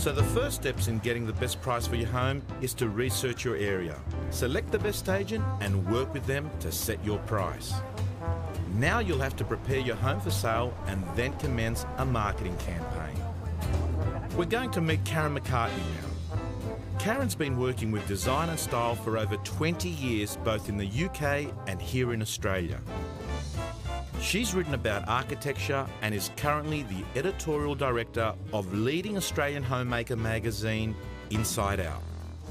So the first steps in getting the best price for your home is to research your area. Select the best agent and work with them to set your price. Now you'll have to prepare your home for sale and then commence a marketing campaign. We're going to meet Karen McCartney now. Karen's been working with design and style for over 20 years, both in the UK and here in Australia. She's written about architecture and is currently the editorial director of leading Australian homemaker magazine, Inside Out.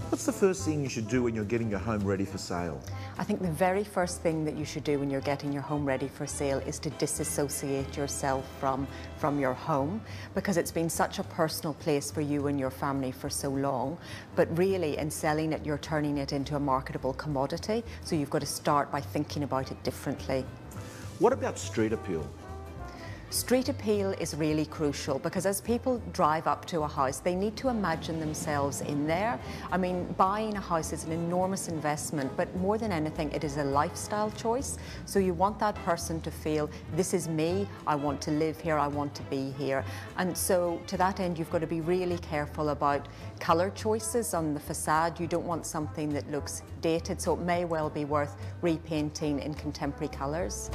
What's the first thing you should do when you're getting your home ready for sale? I think the very first thing that you should do when you're getting your home ready for sale is to disassociate yourself from your home, because it's been such a personal place for you and your family for so long. But really, in selling it, you're turning it into a marketable commodity, so you've got to start by thinking about it differently. What about street appeal? Street appeal is really crucial, because as people drive up to a house, they need to imagine themselves in there. I mean, buying a house is an enormous investment, but more than anything, it is a lifestyle choice. So you want that person to feel, this is me, I want to live here, I want to be here. And so to that end, you've got to be really careful about colour choices on the facade. You don't want something that looks dated, so it may well be worth repainting in contemporary colours.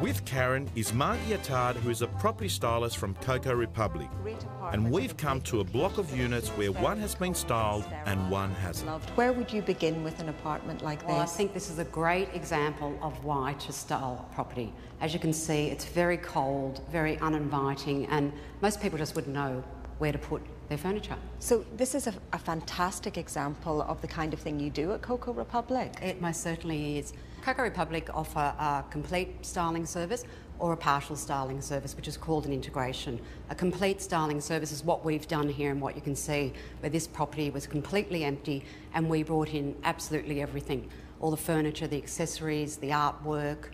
With Karen is Margie Attard, who is a property stylist from Cocoa Republic. And we've come to a block of units where one has been styled and one hasn't. Where would you begin with an apartment like this? Well, I think this is a great example of why to style a property. As you can see, it's very cold, very uninviting, and most people just wouldn't know where to put their furniture. So this is a fantastic example of the kind of thing you do at Cocoa Republic. It most certainly is. Cocoa Republic offer a complete styling service or a partial styling service, which is called an integration. A complete styling service is what we've done here and what you can see, where this property was completely empty and we brought in absolutely everything. All the furniture, the accessories, the artwork,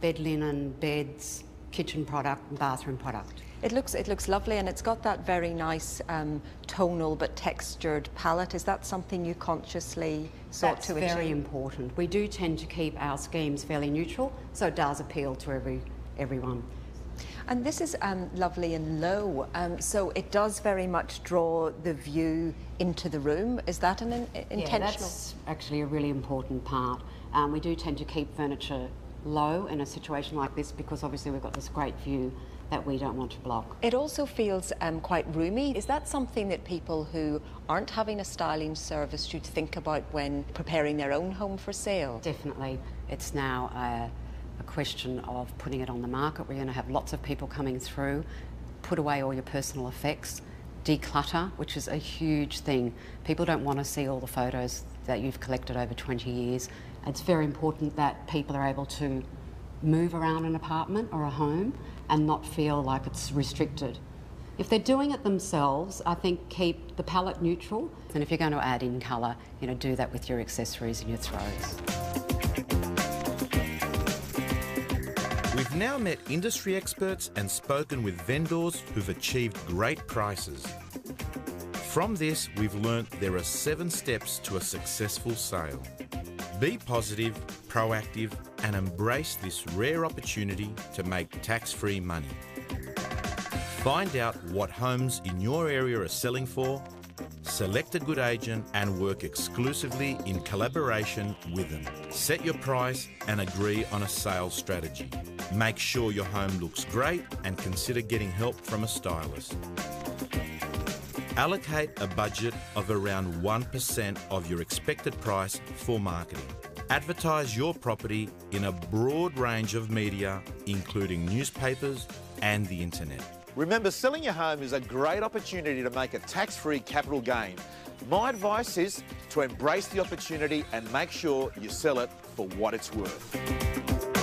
bed linen, beds, kitchen product and bathroom product. It looks lovely, and it's got that very nice tonal but textured palette. Is that something you consciously sought to achieve? That's very important. We do tend to keep our schemes fairly neutral, so it does appeal to everyone. And this is lovely and low, so it does very much draw the view into the room. Is that an intentional? Yeah, that's actually a really important part. We do tend to keep furniture low in a situation like this, because obviously we've got this great view that we don't want to block. It also feels quite roomy. Is that something that people who aren't having a styling service should think about when preparing their own home for sale? Definitely. It's now a question of putting it on the market. We're going to have lots of people coming through. Put away all your personal effects. Declutter, which is a huge thing. People don't want to see all the photos that you've collected over 20 years. It's very important that people are able to move around an apartment or a home and not feel like it's restricted. If they're doing it themselves, I think keep the palette neutral. And if you're going to add in colour, you know, do that with your accessories and your throws. We've now met industry experts and spoken with vendors who've achieved great prices. From this, we've learnt there are 7 steps to a successful sale. Be positive, proactive, and embrace this rare opportunity to make tax-free money. Find out what homes in your area are selling for, select a good agent and work exclusively in collaboration with them. Set your price and agree on a sales strategy. Make sure your home looks great and consider getting help from a stylist. Allocate a budget of around 1% of your expected price for marketing. Advertise your property in a broad range of media, including newspapers and the internet. Remember, selling your home is a great opportunity to make a tax-free capital gain. My advice is to embrace the opportunity and make sure you sell it for what it's worth.